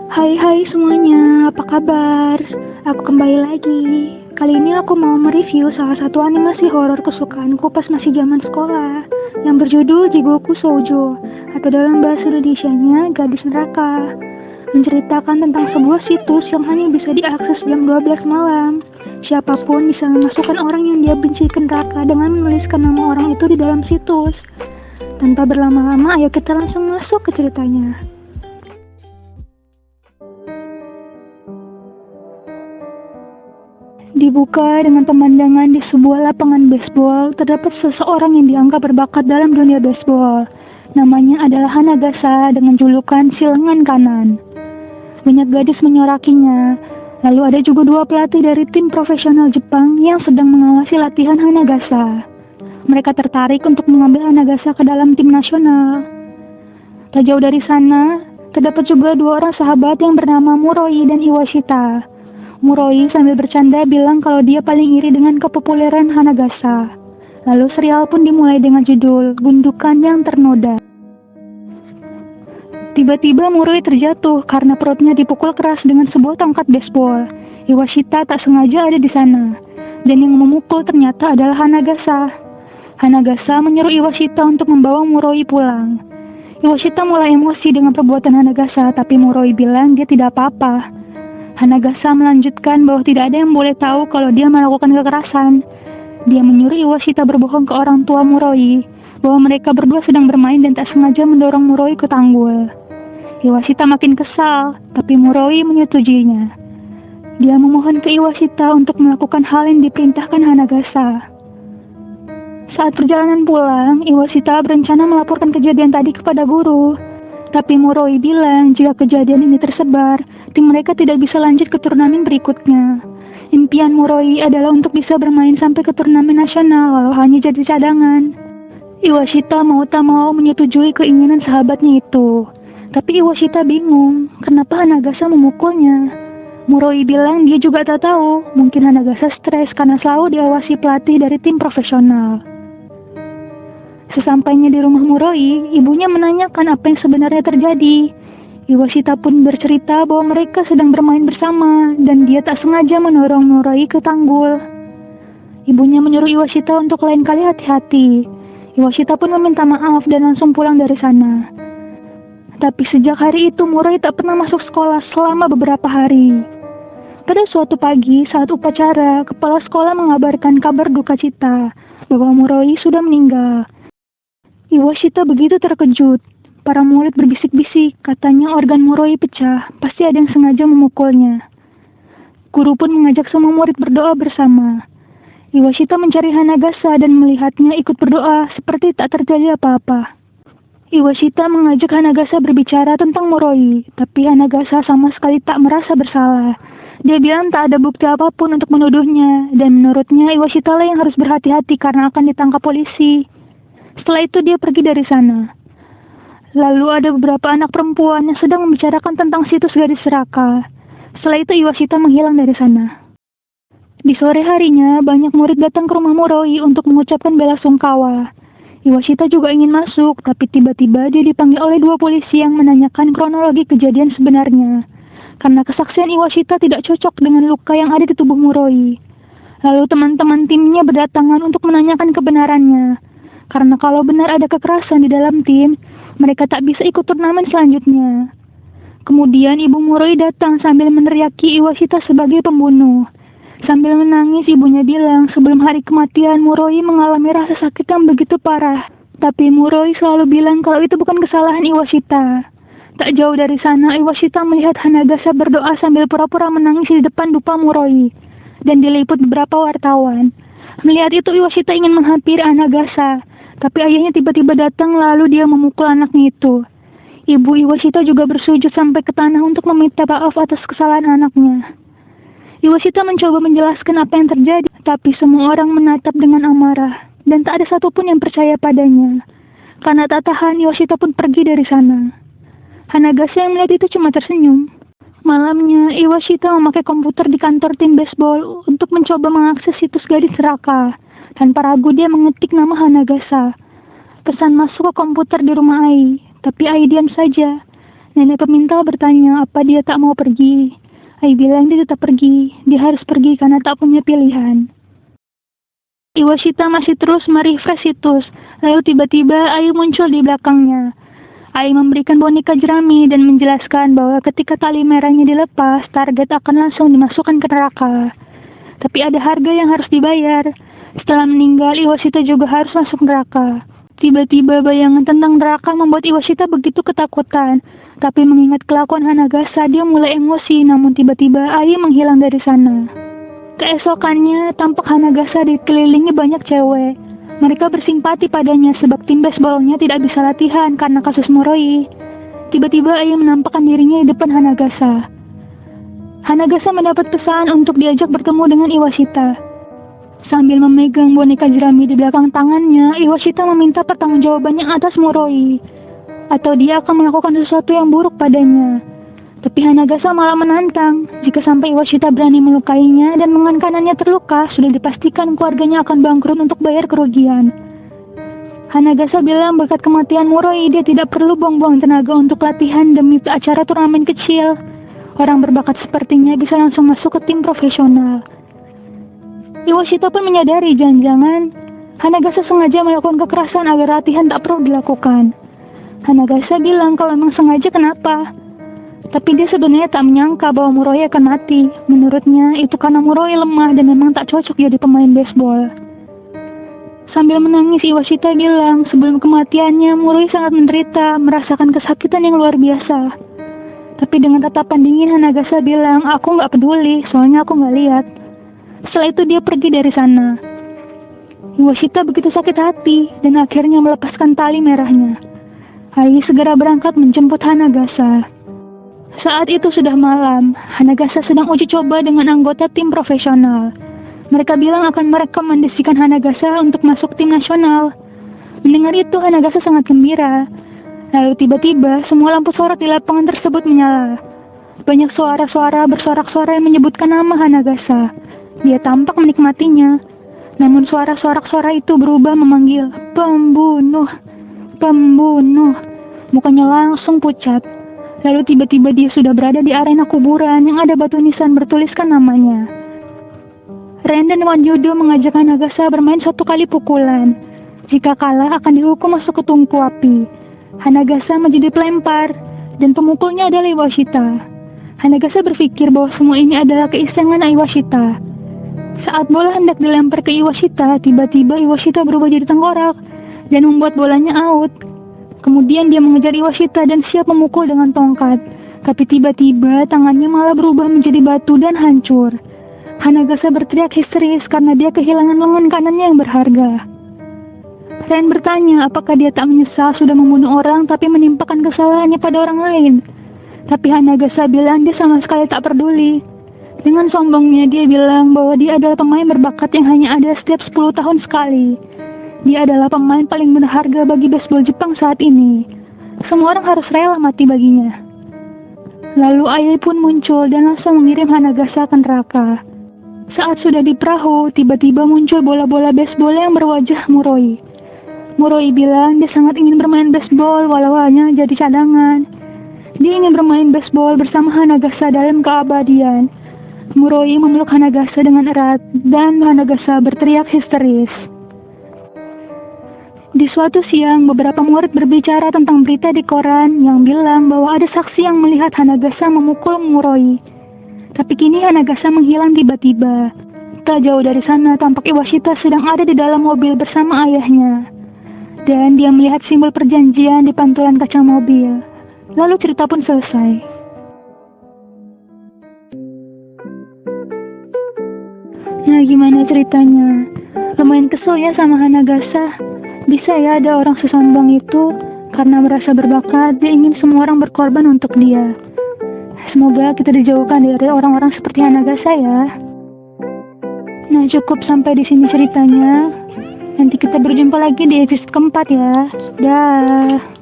Hai semuanya, apa kabar? Aku kembali lagi. Kali ini aku mau mereview salah satu animasi horor kesukaanku pas masih zaman sekolah, yang berjudul Jigoku Shoujo, atau dalam bahasa Indonesianya Gadis Neraka. Menceritakan tentang sebuah situs yang hanya bisa diakses jam 12 malam. Siapapun bisa memasukkan orang yang dia benci ke neraka dengan menuliskan nama orang itu di dalam situs. Tanpa berlama-lama, ayo kita langsung masuk ke ceritanya. Dibuka dengan pemandangan di sebuah lapangan baseball, terdapat seseorang yang dianggap berbakat dalam dunia baseball. Namanya adalah Hanagasa dengan julukan si lengan kanan. Banyak gadis menyorakinya. Lalu ada juga dua pelatih dari tim profesional Jepang yang sedang mengawasi latihan Hanagasa. Mereka tertarik untuk mengambil Hanagasa ke dalam tim nasional. Tak jauh dari sana, terdapat juga dua orang sahabat yang bernama Muroi dan Iwashita. Muroi sambil bercanda bilang kalau dia paling iri dengan kepopuleran Hanagasa. Lalu serial pun dimulai dengan judul Gundukan yang Ternoda. Tiba-tiba Muroi terjatuh karena perutnya dipukul keras dengan sebuah tongkat baseball. Iwashita tak sengaja ada di sana, dan yang memukul ternyata adalah Hanagasa. Hanagasa menyuruh Iwashita untuk membawa Muroi pulang. Iwashita mulai emosi dengan perbuatan Hanagasa, tapi Muroi bilang dia tidak apa-apa. Hanagasa melanjutkan bahwa tidak ada yang boleh tahu kalau dia melakukan kekerasan. Dia menyuruh Iwashita berbohong ke orang tua Muroi bahwa mereka berdua sedang bermain dan tak sengaja mendorong Muroi ke tanggul. Iwashita makin kesal, tapi Muroi menyetujuinya. Dia memohon ke Iwashita untuk melakukan hal yang diperintahkan Hanagasa. Saat perjalanan pulang, Iwashita berencana melaporkan kejadian tadi kepada guru. Tapi Muroi bilang jika kejadian ini tersebar, tim mereka tidak bisa lanjut ke turnamen berikutnya. Impian Muroi adalah untuk bisa bermain sampai ke turnamen nasional walau hanya jadi cadangan. Iwashita mau tak mau menyetujui keinginan sahabatnya itu. Tapi Iwashita bingung, kenapa Hanagasa memukulnya. Muroi bilang dia juga tak tahu, mungkin Hanagasa stres karena selalu diawasi pelatih dari tim profesional. Sesampainya di rumah Muroi, ibunya menanyakan apa yang sebenarnya terjadi. Iwashita pun bercerita bahwa mereka sedang bermain bersama dan dia tak sengaja mendorong Muroi ke tanggul. Ibunya menyuruh Iwashita untuk lain kali hati-hati. Iwashita pun meminta maaf dan langsung pulang dari sana. Tapi sejak hari itu Muroi tak pernah masuk sekolah selama beberapa hari. Pada suatu pagi saat upacara, kepala sekolah mengabarkan kabar duka cita bahwa Muroi sudah meninggal. Iwashita begitu terkejut. Para murid berbisik-bisik, katanya organ Muroi pecah, pasti ada yang sengaja memukulnya. Guru pun mengajak semua murid berdoa bersama. Iwashita mencari Hanagasa dan melihatnya ikut berdoa seperti tak terjadi apa-apa. Iwashita mengajak Hanagasa berbicara tentang Muroi, tapi Hanagasa sama sekali tak merasa bersalah. Dia bilang tak ada bukti apapun untuk menuduhnya, dan menurutnya Iwashita lah yang harus berhati-hati karena akan ditangkap polisi. Setelah itu dia pergi dari sana. Lalu ada beberapa anak perempuan yang sedang membicarakan tentang situs gadis neraka. Setelah itu Iwashita menghilang dari sana. Di sore harinya, banyak murid datang ke rumah Muroi untuk mengucapkan bela sungkawa. Iwashita juga ingin masuk, tapi tiba-tiba dia dipanggil oleh dua polisi yang menanyakan kronologi kejadian sebenarnya. Karena kesaksian Iwashita tidak cocok dengan luka yang ada di tubuh Muroi. Lalu teman-teman timnya berdatangan untuk menanyakan kebenarannya. Karena kalau benar ada kekerasan di dalam tim, mereka tak bisa ikut turnamen selanjutnya. Kemudian ibu Muroi datang sambil meneriaki Iwashita sebagai pembunuh. Sambil menangis ibunya bilang sebelum hari kematian Muroi mengalami rasa sakit yang begitu parah. Tapi Muroi selalu bilang kalau itu bukan kesalahan Iwashita. Tak jauh dari sana Iwashita melihat Hanagasa berdoa sambil pura-pura menangis di depan dupa Muroi. Dan diliput beberapa wartawan. Melihat itu Iwashita ingin menghampiri Hanagasa. Tapi ayahnya tiba-tiba datang lalu dia memukul anaknya itu. Ibu Iwashita juga bersujud sampai ke tanah untuk meminta maaf atas kesalahan anaknya. Iwashita mencoba menjelaskan apa yang terjadi, tapi semua orang menatap dengan amarah, dan tak ada satupun yang percaya padanya. Karena tak tahan, Iwashita pun pergi dari sana. Hanagasa yang melihat itu cuma tersenyum. Malamnya, Iwashita memakai komputer di kantor tim baseball untuk mencoba mengakses situs gadis neraka. Tanpa ragu dia mengetik nama Hanagasa. Pesan masuk ke komputer di rumah Ai, tapi Ai diam saja. Nenek pemintal bertanya apa dia tak mau pergi. Ai bilang dia tetap pergi. Dia harus pergi karena tak punya pilihan. Iwashita masih terus merefresh situs. Lalu tiba-tiba Ai muncul di belakangnya. Ai memberikan boneka jerami dan menjelaskan bahwa ketika tali merahnya dilepas, target akan langsung dimasukkan ke neraka. Tapi ada harga yang harus dibayar. Setelah meninggal, Iwashita juga harus masuk neraka. Tiba-tiba bayangan tentang neraka membuat Iwashita begitu ketakutan. Tapi mengingat kelakuan Hanagasa, dia mulai emosi, namun tiba-tiba Ai menghilang dari sana. Keesokannya, tampak Hanagasa dikelilingi banyak cewek. Mereka bersimpati padanya sebab tim baseballnya tidak bisa latihan karena kasus Moroi. Tiba-tiba Ai menampakkan dirinya di depan Hanagasa. Hanagasa mendapat pesan untuk diajak bertemu dengan Iwashita. Sambil memegang boneka jerami di belakang tangannya, Iwashita meminta pertanggungjawabannya atas Moroi. Atau dia akan melakukan sesuatu yang buruk padanya. Tapi Hanagasa malah menantang. Jika sampai Iwashita berani melukainya dan lengan kanannya terluka, sudah dipastikan keluarganya akan bangkrut untuk bayar kerugian. Hanagasa bilang berkat kematian Moroi, dia tidak perlu buang-buang tenaga untuk latihan demi acara turnamen kecil. Orang berbakat sepertinya bisa langsung masuk ke tim profesional. Iwashita pun menyadari jangan-jangan Hanagasa sengaja melakukan kekerasan agar latihan tak perlu dilakukan. Hanagasa bilang kalau memang sengaja kenapa. Tapi dia sebenarnya tak menyangka bahwa Moroi akan mati. Menurutnya itu karena Moroi lemah dan memang tak cocok jadi pemain baseball. Sambil menangis, Iwashita bilang sebelum kematiannya Moroi sangat menderita, merasakan kesakitan yang luar biasa. Tapi dengan tatapan dingin Hanagasa bilang, aku gak peduli, soalnya aku gak lihat. Setelah itu dia pergi dari sana. Iwashita begitu sakit hati dan akhirnya melepaskan tali merahnya. Ai segera berangkat menjemput Hanagasa. Saat itu sudah malam. Hanagasa sedang uji coba dengan anggota tim profesional. Mereka bilang akan merekomendasikan Hanagasa untuk masuk tim nasional. Mendengar itu Hanagasa sangat gembira. Lalu tiba-tiba semua lampu sorot di lapangan tersebut menyala. Banyak suara-suara bersorak-sorai yang menyebutkan nama Hanagasa. Dia tampak menikmatinya. Namun suara sorak-sorai itu berubah memanggil, "Pembunuh! Pembunuh!" Mukanya langsung pucat. Lalu tiba-tiba dia sudah berada di arena kuburan yang ada batu nisan bertuliskan namanya. Ren dan Wan Yudo mengajak Hanagasa bermain 1 kali pukulan. Jika kalah akan dihukum masuk ke tungku api. Hanagasa menjadi pelempar dan pemukulnya adalah Iwashita. Hanagasa berpikir bahwa semua ini adalah keisengan Iwashita. Saat bola hendak dilempar ke Iwashita, tiba-tiba Iwashita berubah jadi tengkorak dan membuat bolanya out. Kemudian dia mengejar Iwashita dan siap memukul dengan tongkat. Tapi tiba-tiba tangannya malah berubah menjadi batu dan hancur. Hanagasa berteriak histeris karena dia kehilangan lengan kanannya yang berharga. Ren bertanya apakah dia tak menyesal sudah membunuh orang tapi menimpakan kesalahannya pada orang lain. Tapi Hanagasa bilang dia sama sekali tak peduli. Dengan sombongnya dia bilang bahwa dia adalah pemain berbakat yang hanya ada setiap 10 tahun sekali. Dia adalah pemain paling berharga bagi baseball Jepang saat ini. Semua orang harus rela mati baginya. Lalu Ai pun muncul dan langsung mengirim Hanagasa ke neraka. Saat sudah di perahu, tiba-tiba muncul bola-bola baseball yang berwajah Moroi. Moroi bilang dia sangat ingin bermain baseball walau hanya jadi cadangan. Dia ingin bermain baseball bersama Hanagasa dalam keabadian. Moroi memeluk Hanagasa dengan erat dan Hanagasa berteriak histeris. Di suatu siang, beberapa murid berbicara tentang berita di koran yang bilang bahwa ada saksi yang melihat Hanagasa memukul Moroi. Tapi kini Hanagasa menghilang tiba-tiba. Tak jauh dari sana, tampak Iwashita sedang ada di dalam mobil bersama ayahnya. Dan dia melihat simbol perjanjian di pantulan kaca mobil. Lalu cerita pun selesai. Nah, gimana ceritanya? Lumayan kesel ya sama Hanagasa. Bisa ya ada orang sesombong itu karena merasa berbakat, dia ingin semua orang berkorban untuk dia. Semoga kita dijauhkan dari orang-orang seperti Hanagasa ya. Nah, cukup sampai di sini ceritanya. Nanti kita berjumpa lagi di episode keempat ya. Dah.